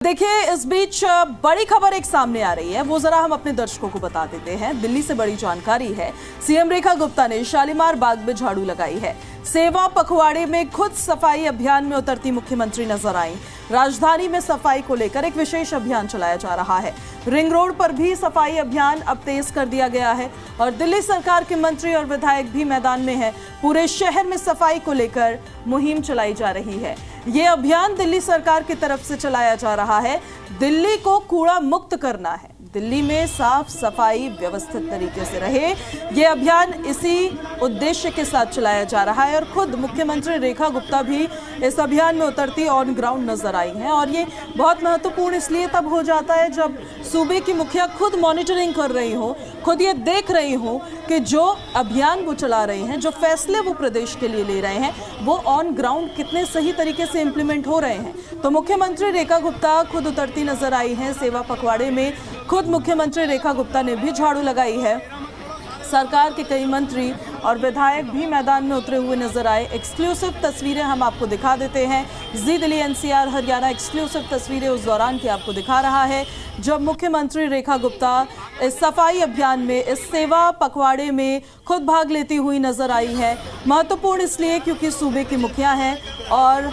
देखिए, इस बीच बड़ी खबर एक सामने आ रही है, वो जरा हम अपने दर्शकों को बता देते हैं। दिल्ली से बड़ी जानकारी है। सीएम रेखा गुप्ता ने शालीमार बाग में झाड़ू लगाई है। सेवा पखवाड़े में खुद सफाई अभियान में उतरती मुख्यमंत्री नजर आई। राजधानी में सफाई को लेकर एक विशेष अभियान चलाया जा रहा है। रिंग रोड पर भी सफाई अभियान अब तेज कर दिया गया है और दिल्ली सरकार के मंत्री और विधायक भी मैदान में है। पूरे शहर में सफाई को लेकर मुहिम चलाई जा रही है। ये अभियान दिल्ली सरकार की तरफ से चलाया जा रहा है। दिल्ली को कूड़ा मुक्त करना है, दिल्ली में साफ सफाई व्यवस्थित तरीके से रहे, ये अभियान इसी उद्देश्य के साथ चलाया जा रहा है। और खुद मुख्यमंत्री रेखा गुप्ता भी इस अभियान में उतरती ऑन ग्राउंड नजर आई हैं। और ये बहुत महत्वपूर्ण इसलिए तब हो जाता है जब सूबे की मुखिया खुद मॉनिटरिंग कर रही हो, खुद ये देख रही हो कि जो अभियान वो चला रहे हैं, जो फैसले वो प्रदेश के लिए ले रहे हैं, वो ऑन ग्राउंड कितने सही तरीके से इम्प्लीमेंट हो रहे हैं। तो मुख्यमंत्री रेखा गुप्ता खुद उतरती नजर आई हैं सेवा पखवाड़े में। खुद मुख्यमंत्री रेखा गुप्ता ने भी झाड़ू लगाई है। सरकार के कई मंत्री और विधायक भी मैदान में उतरे हुए नजर आए। एक्सक्लूसिव तस्वीरें हम आपको दिखा देते हैं। जी दिल्ली एनसीआर हरियाणा एक्सक्लूसिव तस्वीरें उस दौरान की आपको दिखा रहा है जब मुख्यमंत्री रेखा गुप्ता इस सफाई अभियान में, इस सेवा पखवाड़े में खुद भाग लेती हुई नजर आई है। महत्वपूर्ण इसलिए क्योंकि सूबे की मुखिया हैं और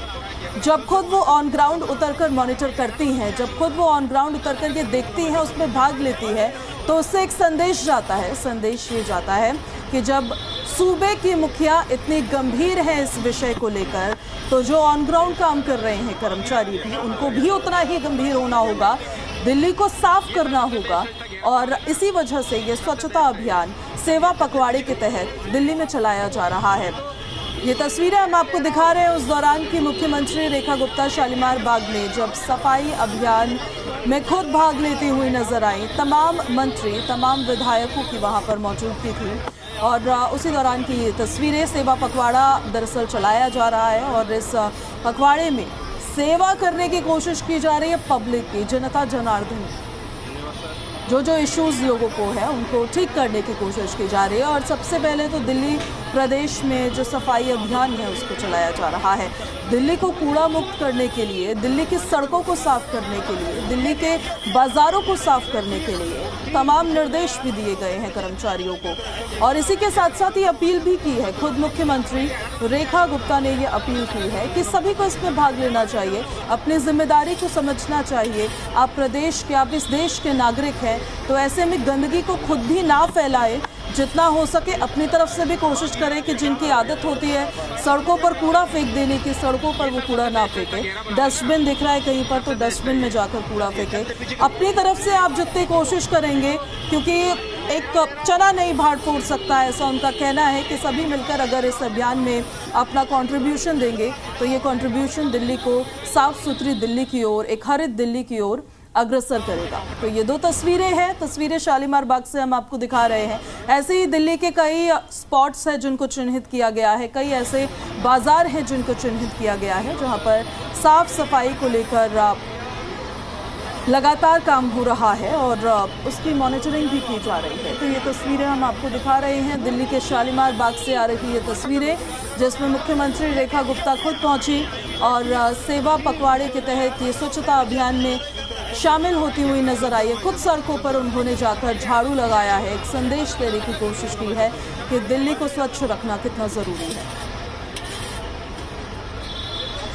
जब खुद वो ऑन ग्राउंड उतरकर मॉनिटर करती हैं, जब खुद वो ऑन ग्राउंड उतरकर ये देखती हैं, उसमें भाग लेती है, तो उससे एक संदेश जाता है। संदेश ये जाता है कि जब सूबे की मुखिया इतनी गंभीर है इस विषय को लेकर, तो जो ऑन ग्राउंड काम कर रहे हैं कर्मचारी भी, उनको भी उतना ही गंभीर होना होगा, दिल्ली को साफ करना होगा। और इसी वजह से ये स्वच्छता अभियान सेवा पखवाड़े के तहत दिल्ली में चलाया जा रहा है। ये तस्वीरें हम आपको दिखा रहे हैं उस दौरान की मुख्यमंत्री रेखा गुप्ता शालीमार बाग में जब सफाई अभियान में खुद भाग लेती हुई नजर आई। तमाम मंत्री, तमाम विधायकों की वहां पर मौजूदगी थी और उसी दौरान की ये तस्वीरें। सेवा पखवाड़ा दरअसल चलाया जा रहा है और इस पखवाड़े में सेवा करने की कोशिश की जा रही है पब्लिक की, जनता जनार्दन, जो इश्यूज लोगों को है उनको ठीक करने की कोशिश की जा रही है। और सबसे पहले तो दिल्ली प्रदेश में जो सफाई अभियान है उसको चलाया जा रहा है। दिल्ली को कूड़ा मुक्त करने के लिए, दिल्ली की सड़कों को साफ करने के लिए, दिल्ली के बाजारों को साफ करने के लिए तमाम निर्देश भी दिए गए हैं कर्मचारियों को। और इसी के साथ साथ ये अपील भी की है, खुद मुख्यमंत्री रेखा गुप्ता ने ये अपील की है कि सभी को इसमें भाग लेना चाहिए, अपनी जिम्मेदारी को समझना चाहिए। आप प्रदेश के, आप इस देश के नागरिक हैं, तो ऐसे में गंदगी को खुद भी ना फैलाए, जितना हो सके अपनी तरफ से भी कोशिश करें कि जिनकी आदत होती है सड़कों पर कूड़ा फेंक देने की, सड़कों पर वो कूड़ा ना फेंके। डस्टबिन दिख रहा है कहीं पर तो डस्टबिन में जाकर कूड़ा फेंके। अपनी तरफ से आप जितनी कोशिश करेंगे, क्योंकि एक चना नहीं भाड़ फोड़ सकता है, ऐसा उनका कहना है कि सभी मिलकर अगर इस अभियान में अपना कंट्रीब्यूशन देंगे तो ये कंट्रीब्यूशन दिल्ली को साफ सुथरी दिल्ली की ओर, एक हरित दिल्ली की ओर अग्रसर करेगा। तो ये दो तस्वीरें हैं, तस्वीरें शालीमार बाग से हम आपको दिखा रहे हैं। ऐसे ही दिल्ली के कई स्पॉट्स हैं जिनको चिन्हित किया गया है, कई ऐसे बाजार हैं जिनको चिन्हित किया गया है जहां पर साफ सफाई को लेकर लगातार काम हो रहा है और उसकी मॉनिटरिंग भी की जा रही है। तो ये तस्वीरें हम आपको दिखा रहे हैं दिल्ली के शालीमार बाग से आ रही ये तस्वीरें, जिसमें मुख्यमंत्री रेखा गुप्ता खुद पहुंची और सेवा पखवाड़े के तहत ये स्वच्छता अभियान में शामिल होती हुई नजर आई है। खुद सड़कों पर उन्होंने जाकर झाड़ू लगाया है, एक संदेश देने की कोशिश की है कि दिल्ली को स्वच्छ रखना कितना जरूरी है।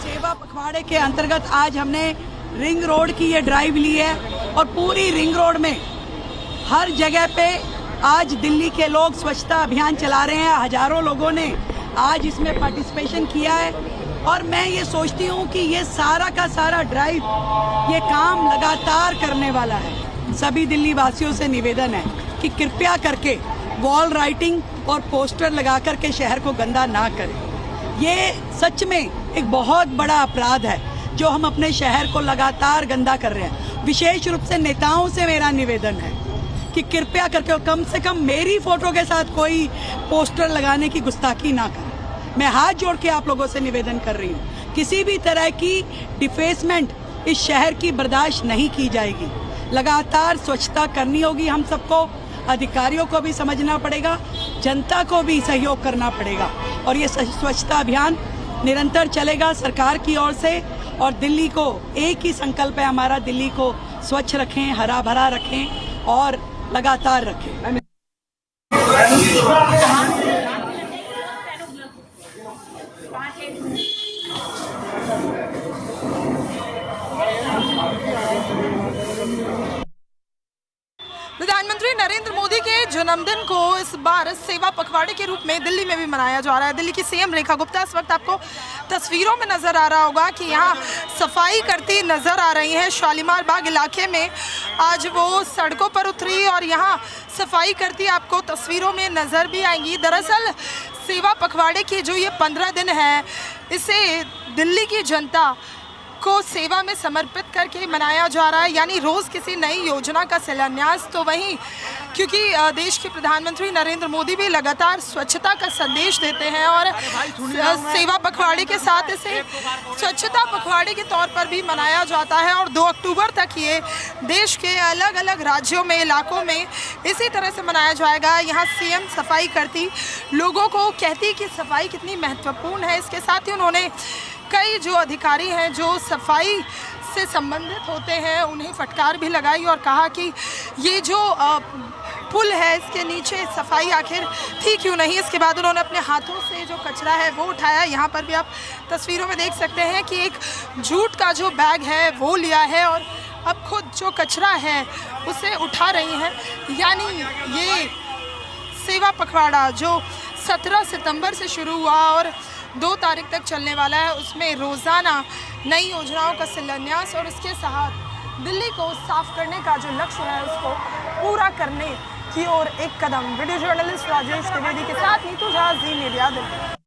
सेवा पखवाड़े के अंतर्गत आज हमने रिंग रोड की ये ड्राइव ली है और पूरी रिंग रोड में हर जगह पे आज दिल्ली के लोग स्वच्छता अभियान चला रहे हैं। हजारों लोगों ने आज इसमें पार्टिसिपेशन किया है और मैं ये सोचती हूँ कि ये सारा का सारा ड्राइव, ये काम लगातार करने वाला है। सभी दिल्ली वासियों से निवेदन है कि कृपया करके वॉल राइटिंग और पोस्टर लगा करके शहर को गंदा ना करें। ये सच में एक बहुत बड़ा अपराध है जो हम अपने शहर को लगातार गंदा कर रहे हैं। विशेष रूप से नेताओं से मेरा निवेदन है कि कृपया करके कम से कम मेरी फोटो के साथ कोई पोस्टर लगाने की गुस्ताखी ना करें। मैं हाथ जोड़ के आप लोगों से निवेदन कर रही हूँ, किसी भी तरह की डिफेसमेंट इस शहर की बर्दाश्त नहीं की जाएगी। लगातार स्वच्छता करनी होगी हम सबको, अधिकारियों को भी समझना पड़ेगा, जनता को भी सहयोग करना पड़ेगा और ये स्वच्छता अभियान निरंतर चलेगा सरकार की ओर से और दिल्ली को एक ही संकल्प है हमारा, दिल्ली को स्वच्छ रखें, हरा भरा रखें और लगातार रखें। प्रधानमंत्री नरेंद्र मोदी के जन्मदिन को इस बार सेवा पखवाड़े के रूप में दिल्ली में भी मनाया जा रहा है। दिल्ली की सीएम रेखा गुप्ता इस वक्त आपको तस्वीरों में नजर आ रहा होगा कि यहाँ सफाई करती नजर आ रही हैं। शालीमार बाग इलाके में आज वो सड़कों पर उतरी और यहाँ सफाई करती आपको तस्वीरों में नजर भी आएंगी। दरअसल सेवा पखवाड़े की जो ये 15 दिन है, इसे दिल्ली की जनता को सेवा में समर्पित करके मनाया जा रहा है, यानी रोज़ किसी नई योजना का शिलान्यास। तो वहीं क्योंकि देश के प्रधानमंत्री नरेंद्र मोदी भी लगातार स्वच्छता का संदेश देते हैं और सेवा पखवाड़े के साथ इसे स्वच्छता पखवाड़े के तौर पर भी मनाया जाता है और 2 अक्टूबर तक ये देश के अलग अलग राज्यों में, इलाकों में इसी तरह से मनाया जाएगा। यहाँ सीएम सफाई करती लोगों को कहती कि सफाई कितनी महत्वपूर्ण है। इसके साथ ही उन्होंने कई जो अधिकारी हैं जो सफाई से संबंधित होते हैं उन्हें फटकार भी लगाई और कहा कि ये जो पुल है इसके नीचे सफाई आखिर थी क्यों नहीं। इसके बाद उन्होंने अपने हाथों से जो कचरा है वो उठाया। यहाँ पर भी आप तस्वीरों में देख सकते हैं कि एक जूट का जो बैग है वो लिया है और अब खुद जो कचरा है उसे उठा रही हैं। यानी ये सेवा पखवाड़ा जो 17 सितंबर से शुरू हुआ और 2 तारीख तक चलने वाला है, उसमें रोज़ाना नई योजनाओं का शिलान्यास और इसके साथ दिल्ली को साफ करने का जो लक्ष्य है उसको पूरा करने की ओर एक कदम। वीडियो जर्नलिस्ट राजेश त्रिवेदी के साथ नीतू झा, जी मीडिया, दिल्ली।